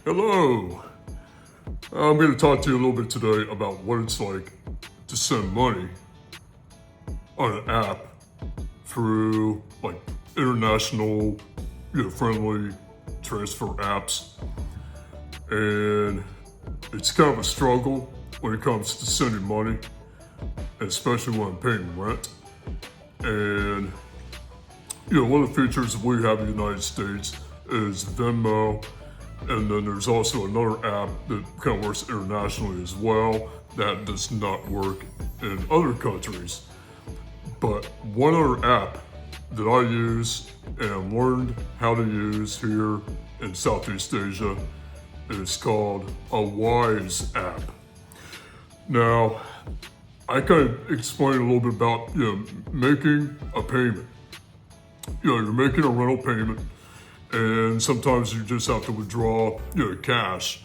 Hello. I'm going to talk to you a little bit today about what it's like to send money on an app through like international, friendly transfer apps. And it's kind of a struggle when it comes to sending money, especially when I'm paying rent. And one of the features we have in the United States is Venmo, and then there's also another app that kind of works internationally as well that does not work in other countries. But one other app that I use and learned how to use here in Southeast Asia is called a wiseiapp. Now, I kind of explain a little bit about making a payment. You're making a rental payment, and sometimes you just have to withdraw cash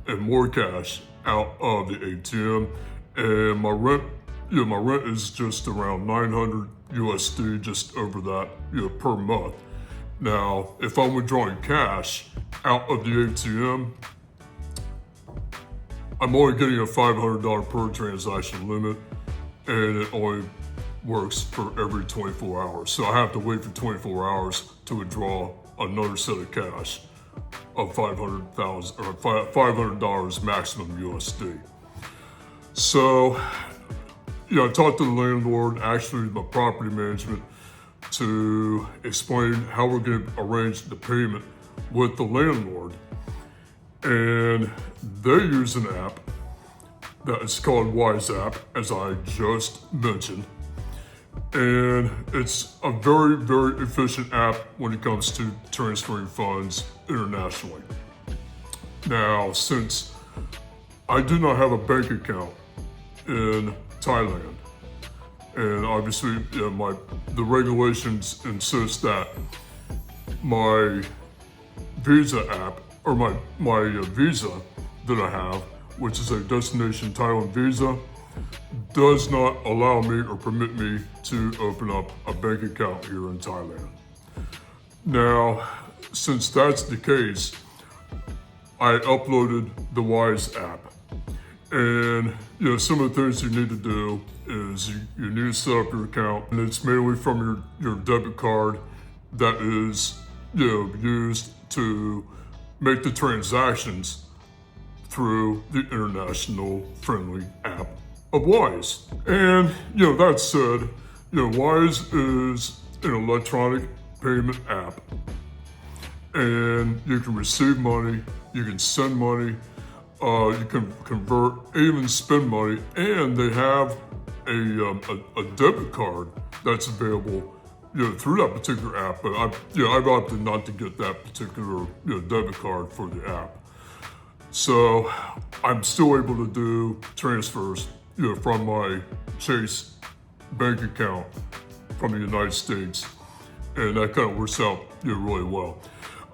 and more cash out of the ATM. And my rent is just around 900 USD, just over that per month. Now, if I'm withdrawing cash out of the ATM, I'm only getting a $500 per transaction limit, and it only works for every 24 hours. So I have to wait for 24 hours to withdraw another set of cash of $500 maximum USD. So, I talked to the landlord, actually my property management, to explain how we're going to arrange the payment with the landlord. And they use an app that is called wiseiapp, as I just mentioned. And it's a very, very efficient app when it comes to transferring funds internationally. Now, since I do not have a bank account in Thailand, and obviously the regulations insist that my Visa app, or my Visa that I have, which is a destination Thailand visa, does not allow me or permit me to open up a bank account here in Thailand. Now, since that's the case, I uploaded the wiseiapp. And some of the things you need to do is you need to set up your account, and it's mainly from your debit card that is used to make the transactions through the international friendly app of Wise. And that said, Wise is an electronic payment app, and you can receive money, you can send money, you can convert, even spend money, and they have a debit card that's available through that particular app. But I've opted not to get that particular debit card for the app. So I'm still able to do transfers from my Chase bank account from the United States, and that kind of works out really well.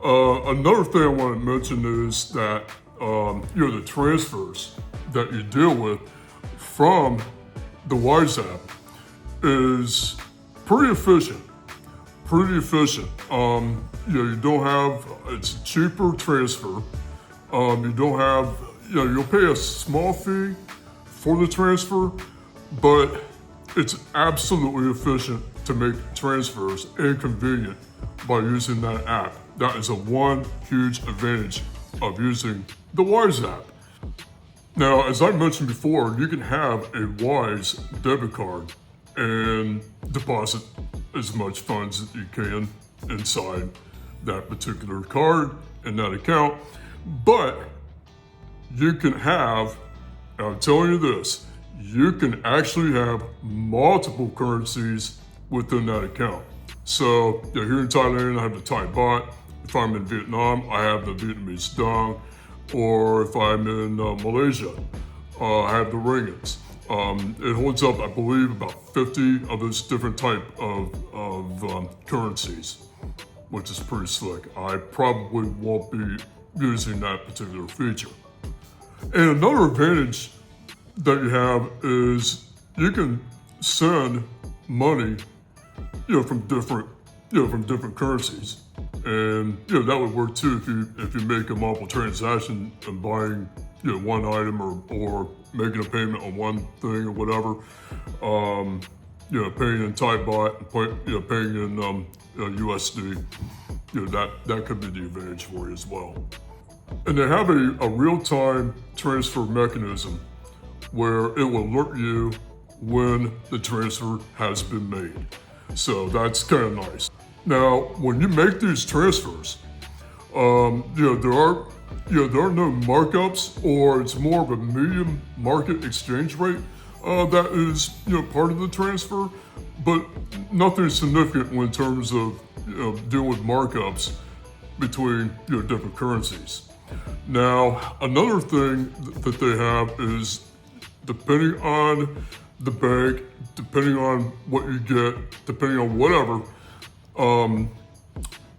Another thing I want to mention is that the transfers that you deal with from the wiseiapp is pretty efficient. You don't have, it's a cheaper transfer. You don't have, you'll pay a small fee for the transfer, but it's absolutely efficient to make transfers and convenient by using that app. That is one huge advantage of using the wiseiapp. Now, as I mentioned before, you can have a Wise debit card and deposit as much funds as you can inside that particular card and that account. But you can have, and I'm telling you this, you can actually have multiple currencies within that account. So here in Thailand, I have the Thai baht. If I'm in Vietnam, I have the Vietnamese dong. Or if I'm in Malaysia, I have the ringgits. It holds up, I believe, about 50 of those different type of currencies, which is pretty slick. I probably won't be using that particular feature. And another advantage that you have is you can send money, from different from different currencies. And that would work too if you make a multiple transaction and buying one item or making a payment on one thing or whatever. Paying in Thai baht, paying in USD. That could be the advantage for you as well. And they have a real-time transfer mechanism where it will alert you when the transfer has been made. So that's kind of nice. Now, when you make these transfers, there are no markups, or it's more of a medium market exchange rate that is part of the transfer, but nothing significant in terms of dealing with markups between different currencies. Now, another thing that they have is, depending on the bank, depending on what you get, depending on whatever,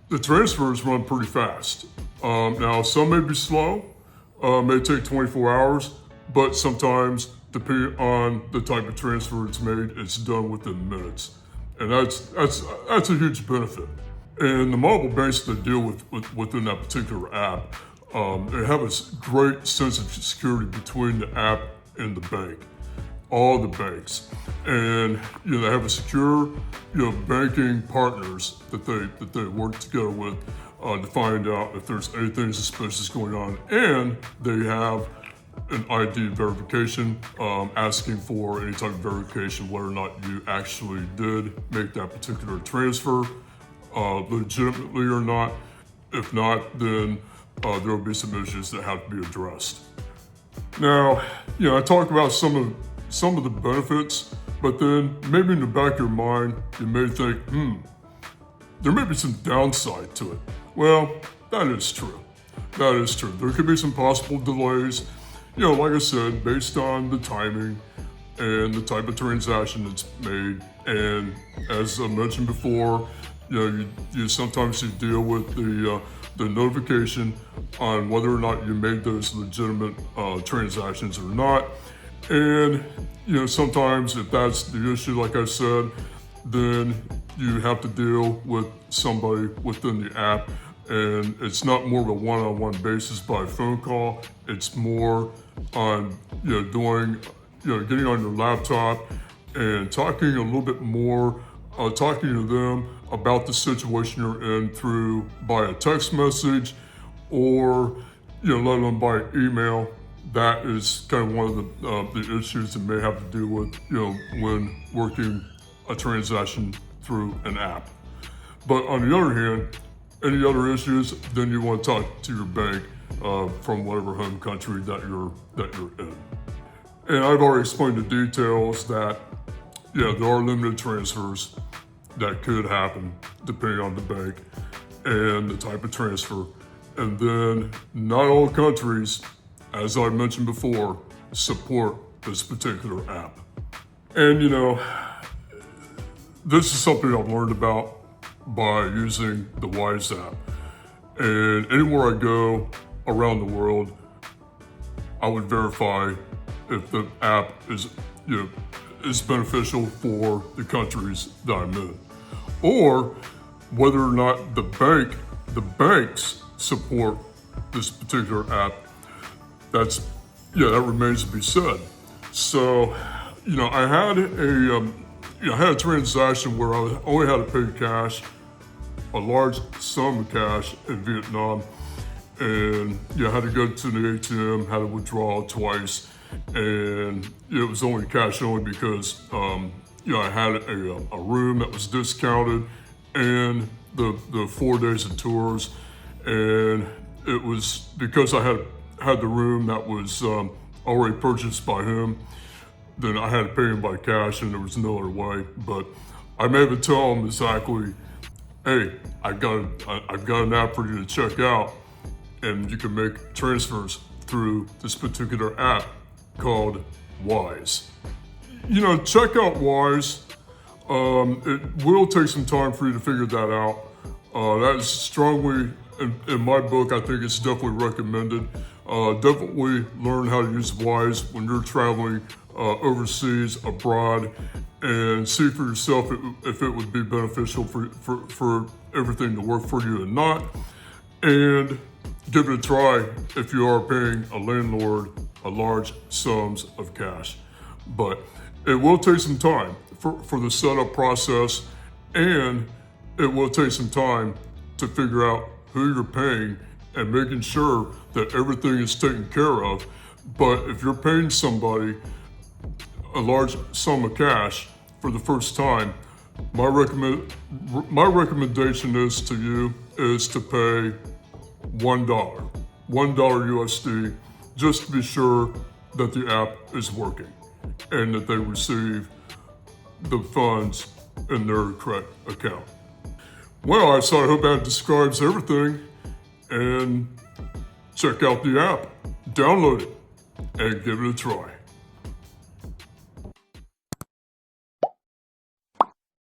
the transfers run pretty fast. Now, some may be slow, may take 24 hours, but sometimes, depending on the type of transfer it's made, it's done within minutes. And that's a huge benefit. And the multiple banks that deal within that particular app, they have a great sense of security between the app and the bank, all the banks. And they have a secure banking partners that they work together with to find out if there's anything suspicious going on. And they have an ID verification, asking for any type of verification whether or not you actually did make that particular transfer legitimately or not. If not, then there will be some issues that have to be addressed. Now, I talked about some of the benefits, but then maybe in the back of your mind, you may think, there may be some downside to it. Well, that is true. That is true. There could be some possible delays, like I said, based on the timing and the type of transaction that's made. And as I mentioned before, you sometimes deal with the notification on whether or not you made those legitimate transactions or not. And sometimes if that's the issue, like I said, then you have to deal with somebody within the app, and it's not more of a one-on-one basis by phone call. It's more on doing getting on your laptop and talking a little bit more, talking to them about the situation you're in by a text message, or let alone by email. That is kind of one of the issues that may have to do with when working a transaction through an app. But on the other hand, any other issues, then you want to talk to your bank from whatever home country that you're in. And I've already explained the details that there are limited transfers that could happen depending on the bank and the type of transfer. And then not all countries, as I mentioned before, support this particular app. And this is something I've learned about by using the Wise app. And anywhere I go around the world, I would verify if the app is beneficial for the countries that I'm in, or whether or not the banks support this particular app. That remains to be said. So, I had a transaction where I only had to pay cash, a large sum of cash in Vietnam, and I had to go to the ATM, had to withdraw twice, and it was only cash only because I had a room that was discounted and the 4 days of tours, and it was because I had the room that was already purchased by him. Then I had to pay him by cash, and there was no other way. But I may have to tell him exactly, hey, I've got an app for you to check out, and you can make transfers through this particular app called Wise. Check out Wise. It will take some time for you to figure that out. That is strongly, in my book, I think it's definitely recommended. Definitely learn how to use Wise when you're traveling overseas, abroad, and see for yourself if it would be beneficial for everything to work for you or not. And give it a try if you are paying a landlord a large sums of cash. But it will take some time for the setup process, and it will take some time to figure out who you're paying and making sure that everything is taken care of. But if you're paying somebody a large sum of cash for the first time, my recommendation is to you is to pay $1 USD, just to be sure that the app is working and that they receive the funds in their correct account. Well, so I hope that describes everything, and check out the app, download it, and give it a try.